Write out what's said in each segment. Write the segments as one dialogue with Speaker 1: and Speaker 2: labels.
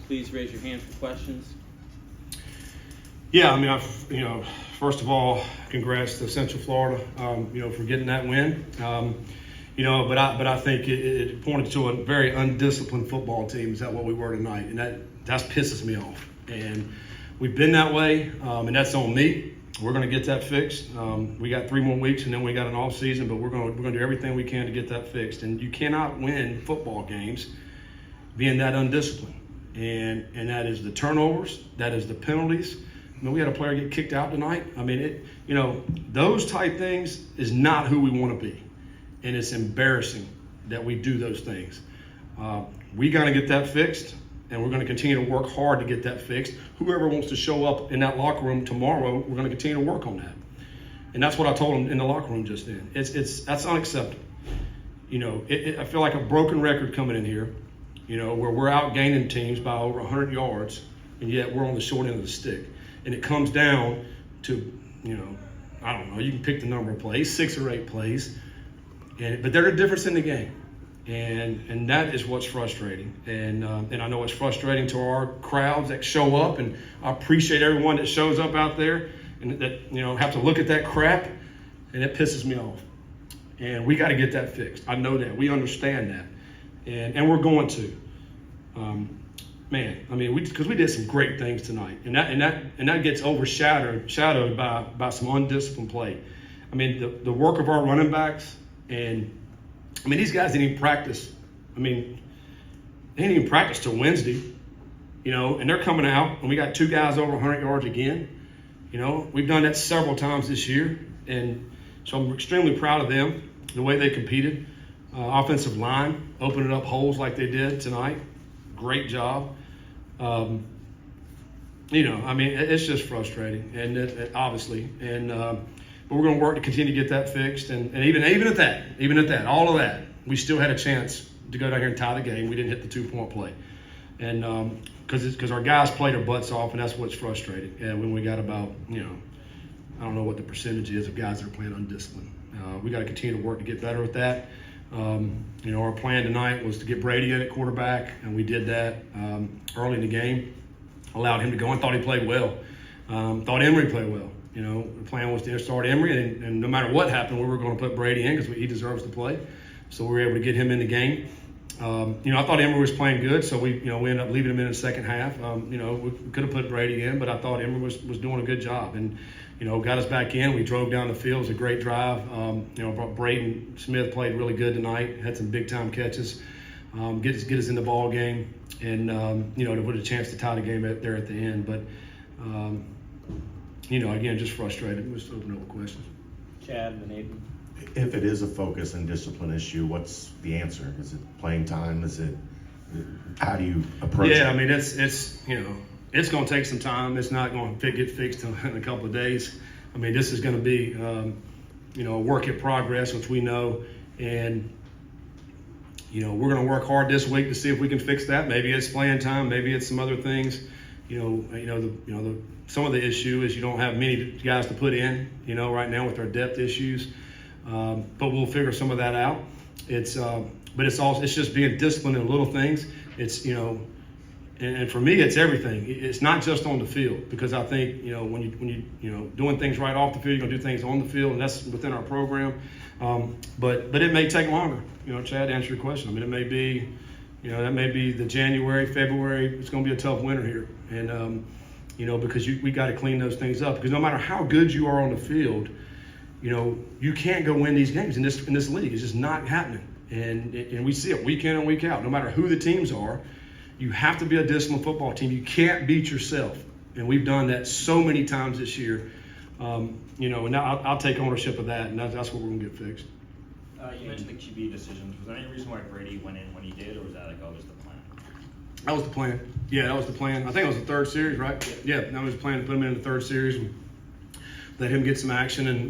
Speaker 1: please raise your hand for questions.
Speaker 2: Yeah, I mean, first of all, congrats to Central Florida, for getting that win. But I think it pointed to a very undisciplined football team. Is that what we were tonight? And that pisses me off. And we've been that way, and that's on me. We're going to get that fixed. We got 3 more weeks, and then we got an off season. But we're going to do everything we can to get that fixed. And you cannot win football games being that undisciplined. And that is the turnovers. That is the penalties. I mean, we had a player get kicked out tonight. I mean, those type things is not who we want to be. And it's embarrassing that we do those things. We got to get that fixed, and we're going to continue to work hard to get that fixed. Whoever wants to show up in that locker room tomorrow, we're going to continue to work on that. And that's what I told them in the locker room just then. That's unacceptable. I feel like a broken record coming in here, where we're outgaining teams by over 100 yards, and yet we're on the short end of the stick. And it comes down to, I don't know, you can pick the number of plays, 6 or 8 plays, but they're the difference in the game. And that is what's frustrating. And I know it's frustrating to our crowds that show up, and I appreciate everyone that shows up out there and that, have to look at that crap, and it pisses me off. And we got to get that fixed. I know that. We understand that. And we're going to. Because we did some great things tonight, and that gets overshadowed by some undisciplined play. I mean, the work of our running backs, and these guys didn't even practice. They didn't even practice till Wednesday, and they're coming out, and we got 2 guys over 100 yards again. We've done that several times this year, and so I'm extremely proud of them, the way they competed. Offensive line, opening up holes like they did tonight. Great job. It's just frustrating, and obviously, but we're going to work to continue to get that fixed, and even at that, all of that, we still had a chance to go down here and tie the game. We didn't hit the 2-point play, and because our guys played their butts off, and that's what's frustrating. And when we got about, I don't know what the percentage is of guys that are playing undisciplined. We got to continue to work to get better at that. Our plan tonight was to get Brady in at quarterback, and we did that early in the game. Allowed him to go and thought he played well. Thought Emory played well. The plan was to start Emory, and no matter what happened, we were going to put Brady in because he deserves to play. So we were able to get him in the game. I thought Emory was playing good, so we ended up leaving him in the second half. We could have put Brady in, but I thought Emory was doing a good job, and got us back in. We drove down the field. It was a great drive. Braden Smith played really good tonight. Had some big time catches. Get us in the ball game, and to put a chance to tie the game there at the end. But again, just frustrated. We'll just open up with questions.
Speaker 1: Chad and Aiden.
Speaker 3: If it is a focus and discipline issue, what's the answer? Is it playing time? How do you approach it?
Speaker 2: Yeah, it's going to take some time. It's not going to get fixed in a couple of days. This is going to be, a work in progress, which we know, and we're going to work hard this week to see if we can fix that. Maybe it's playing time. Maybe it's some other things. Some of the issue is you don't have many guys to put in, right now with our depth issues. But we'll figure some of that out. But it's just being disciplined in little things. It's, and for me, it's everything. It's not just on the field, because I think, when you doing things right off the field, you're going to do things on the field, and that's within our program. But it may take longer, Chad, to answer your question. It may be, that may be the January, February. It's going to be a tough winter here. And, because we got to clean those things up. Because no matter how good you are on the field, you can't go win these games in this league. It's just not happening. And we see it week in and week out. No matter who the teams are, you have to be a disciplined football team. You can't beat yourself. And we've done that so many times this year. And now I'll take ownership of that, and that's what we're going to get fixed.
Speaker 4: You mentioned the QB decisions. Was there any reason why Brady went in when he did, or was that always the plan?
Speaker 2: That was the plan. Yeah, that was the plan. I think it was the third series, right? Yeah, that was the plan, to put him in the third series and let him get some action, and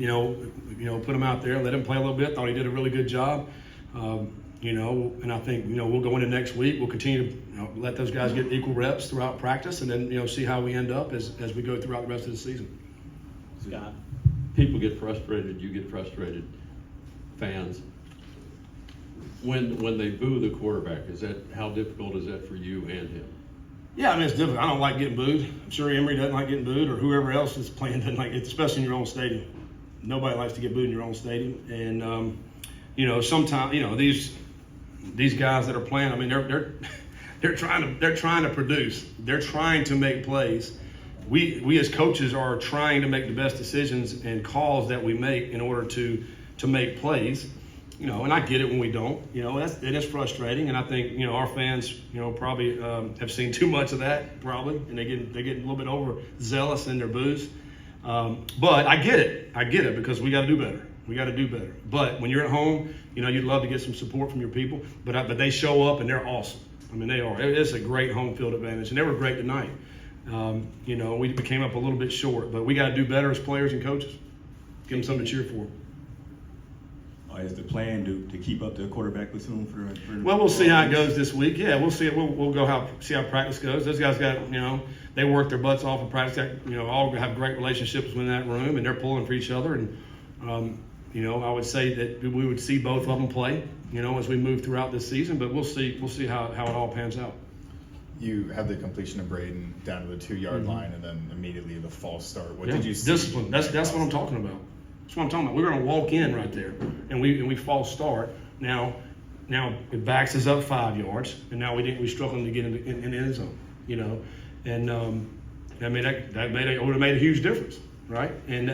Speaker 2: put him out there, let him play a little bit. Thought he did a really good job. And I think we'll go into next week. We'll continue to let those guys get equal reps throughout practice, and then see how we end up as we go throughout the rest of the season.
Speaker 1: Scott.
Speaker 5: People get frustrated. You get frustrated. Fans. When they boo the quarterback, how difficult is that for you and him?
Speaker 2: Yeah, I mean, it's difficult. I don't like getting booed. I'm sure Emory doesn't like getting booed, or whoever else is playing doesn't like it, especially in your own stadium. Nobody likes to get booed in your own stadium. And, you know, sometimes, you know, these guys that are playing, I mean, they're trying to produce. They're trying to make plays. We as coaches are trying to make the best decisions and calls that we make in order to make plays. You know, and I get it when we don't. You know, it is frustrating, and I think, you know, our fans, you know, probably have seen too much of that, probably, and they get a little bit overzealous in their boos. But I get it because we got to do better. We got to do better. But when you're at home, you know, you'd love to get some support from your people. But they show up and they're awesome. I mean, they are. It's a great home field advantage, and they were great tonight. You know, we came up a little bit short, but we got to do better as players and coaches. Give them something to cheer for.
Speaker 6: Is the plan to keep up the quarterback platoon for
Speaker 2: Well, we'll see how it goes this week. Yeah, we'll see. We'll go see how practice goes. Those guys got, you know, they work their butts off in practice. You know, all have great relationships in that room, and they're pulling for each other. And you know, I would say that we would see both of them play, you know, as we move throughout this season. But we'll see how it all pans out.
Speaker 7: You had the completion of Braden down to the 2-yard line, and then immediately the false start. What did you see?
Speaker 2: Discipline. That's what I'm talking about. That's what I'm talking about. We're going to walk in right there, and we false start. Now it backs us up 5 yards, and now we struggling to get in the end zone, you know, and I mean that would have made a huge difference, right?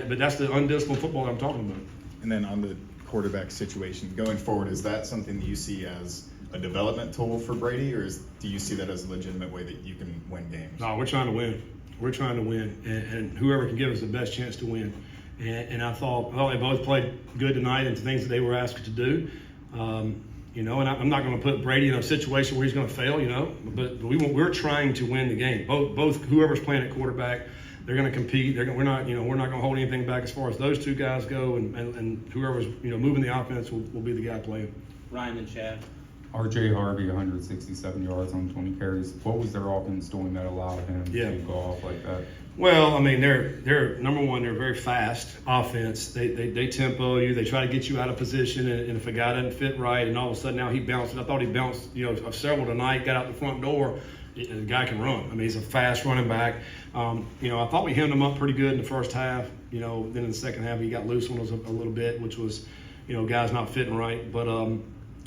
Speaker 2: But that's the undisciplined football I'm talking about.
Speaker 7: And then on the quarterback situation going forward, is that something that you see as a development tool for Brady, or do you see that as a legitimate way that you can win games?
Speaker 2: No, we're trying to win. We're trying to win, and whoever can give us the best chance to win. And I thought, well, they both played good tonight and things that they were asked to do. You know, and I'm not going to put Brady in a situation where he's going to fail, you know, but we're trying to win the game. Both whoever's playing at quarterback, they're going to compete. We're not going to hold anything back as far as those two guys go, and whoever's, you know, moving the offense will be the guy playing.
Speaker 1: Ryan and Chad.
Speaker 8: R.J. Harvey, 167 yards on 20 carries. What was their offense doing that allowed him to go off like that?
Speaker 2: Well, I mean, they're number one. They're very fast offense. They tempo you. They try to get you out of position, and if a guy doesn't fit right, and all of a sudden now he bounced. I thought he bounced, you know, several tonight. Got out the front door. The guy can run. I mean, he's a fast running back. You know, I thought we hemmed him up pretty good in the first half. You know, then in the second half he got loose on us a little bit, which was, you know, guys not fitting right. But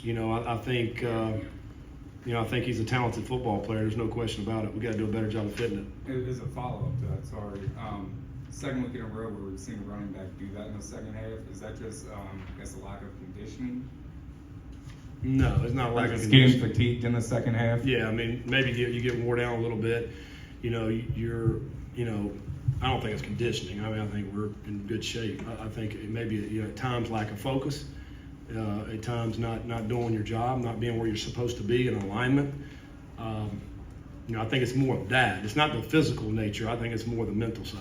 Speaker 2: you know, I think. You know, I think he's a talented football player. There's no question about it. We got to do a better job of fitting it.
Speaker 8: As a follow-up to that, sorry. Second week in a row where we've seen a running back do that in the second half, is that just, I guess, a lack of conditioning?
Speaker 2: No, it's not a lack of
Speaker 8: Just
Speaker 2: conditioning.
Speaker 8: getting fatigued in the second half?
Speaker 2: Yeah, I mean, maybe you get wore down a little bit. You know, you know, I don't think it's conditioning. I mean, I think we're in good shape. I think it maybe, you know, at times lack of focus. At times not doing your job, not being where you're supposed to be in alignment. You know, I think it's more of that. It's not the physical nature. I think it's more the mental side.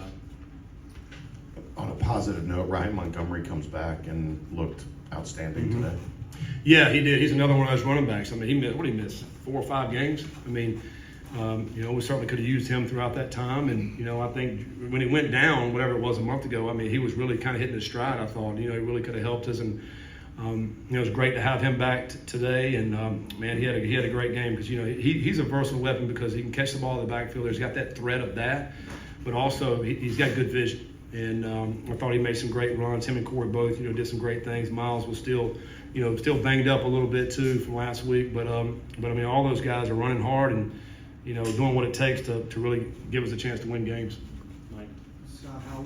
Speaker 3: On a positive note, Ryan Montgomery comes back and looked outstanding today.
Speaker 2: Yeah, he did. He's another one of those running backs. I mean, he missed 4 or 5 games. I mean, you know, we certainly could have used him throughout that time. And, you know, I think when he went down, whatever it was a month ago, I mean, he was really kind of hitting his stride, I thought. You know, he really could have helped us. And, you know, it was great to have him back today. And, man, he had a great game because, you know, he's a versatile weapon because he can catch the ball in the backfield. He's got that threat of that. But also, he's got good vision. And I thought he made some great runs. Him and Corey both, you know, did some great things. Miles was still banged up a little bit too from last week. But I mean, all those guys are running hard and, you know, doing what it takes to really give us a chance to win games.
Speaker 1: Mike.
Speaker 9: Scott, how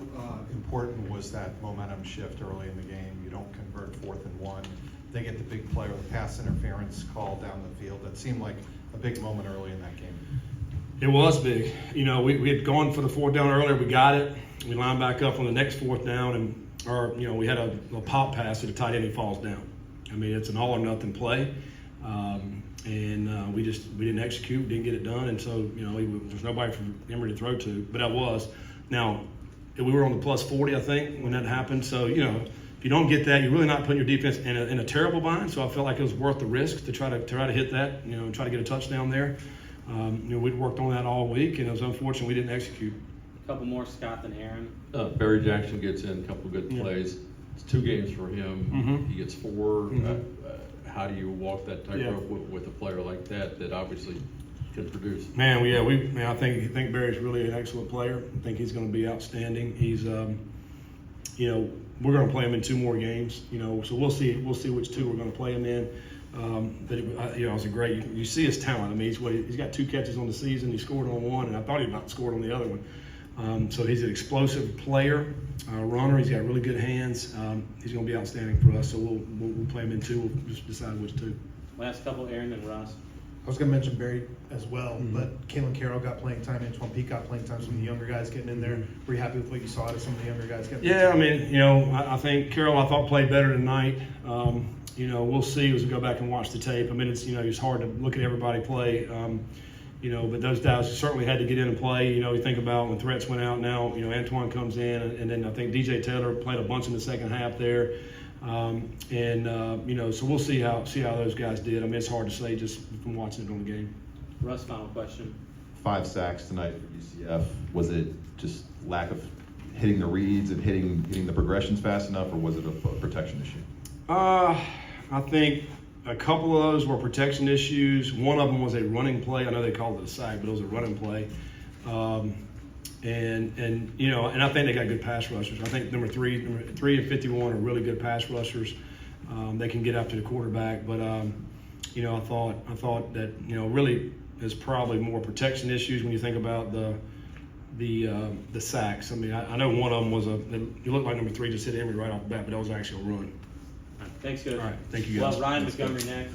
Speaker 9: important was that momentum shift early in the game? You don't convert 4th and 1. They get the big play with the pass interference call down the field. That seemed like a big moment early in that game.
Speaker 2: It was big. You know, we had gone for the 4th down earlier. We got it. We lined back up on the next 4th down, you know, we had a pop pass to the tight end. He falls down. I mean, it's an all or nothing play, and we didn't execute, didn't get it done, and so, you know, there's nobody for Emory to throw to. But that was now we were on the plus 40, I think, when that happened. So, you know, if you don't get that, you're really not putting your defense in a terrible bind. So I felt like it was worth the risk to try to hit that, you know, and try to get a touchdown there. You know, we'd worked on that all week, and it was unfortunate we didn't execute.
Speaker 1: A couple more, Scott and Aaron.
Speaker 5: Barry Jackson gets in a couple of good plays. It's 2 games for him. He gets 4. How do you walk that tightrope with a player like that obviously can produce.
Speaker 2: Man, I think Barry's really an excellent player. I think he's going to be outstanding. He's, you know, we're going to play him in 2 more games. You know, so we'll see which 2 we're going to play him in. But you know, it was a great. You see his talent. I mean, he's got 2 catches on the season. He scored on 1, and I thought he about scored on the other one. So he's an explosive player, runner. He's got really good hands. He's going to be outstanding for us. So we'll play him in 2. We'll just decide which 2.
Speaker 1: Last couple, Aaron and Ross.
Speaker 10: I was going to mention Barry as well, but Kalen Carroll got playing time, Antoine Peak got playing time, some of the younger guys getting in there. Were you happy with what you saw out of some of the younger guys getting
Speaker 2: Yeah, I mean, you know, I think Carroll, I thought, played better tonight. You know, we'll see as we go back and watch the tape. I mean, it's, you know, it's hard to look at everybody play. You know, but those guys certainly had to get in and play. You know, you think about when threats went out now, you know, Antoine comes in, and then I think DJ Taylor played a bunch in the second half there. You know, so we'll see how those guys did. I mean, it's hard to say just from watching it on the game.
Speaker 1: Russ, final question.
Speaker 11: 5 sacks tonight for UCF. Was it just lack of hitting the reads and hitting the progressions fast enough, or was it a protection issue?
Speaker 2: I think a couple of those were protection issues. One of them was a running play. I know they called it a sack, but it was a running play. And you know, and I think they got good pass rushers. I think number three and 51 are really good pass rushers. They can get after the quarterback, but you know, I thought that, you know, really there's probably more protection issues when you think about the sacks. I mean, I know one of them was it looked like number 3 just hit Emory right off the bat, but that was actually a run.
Speaker 1: Thanks, guys.
Speaker 2: All right, thank you guys.
Speaker 1: Well, Ryan
Speaker 2: Thanks,
Speaker 1: Montgomery
Speaker 2: guys.
Speaker 1: next.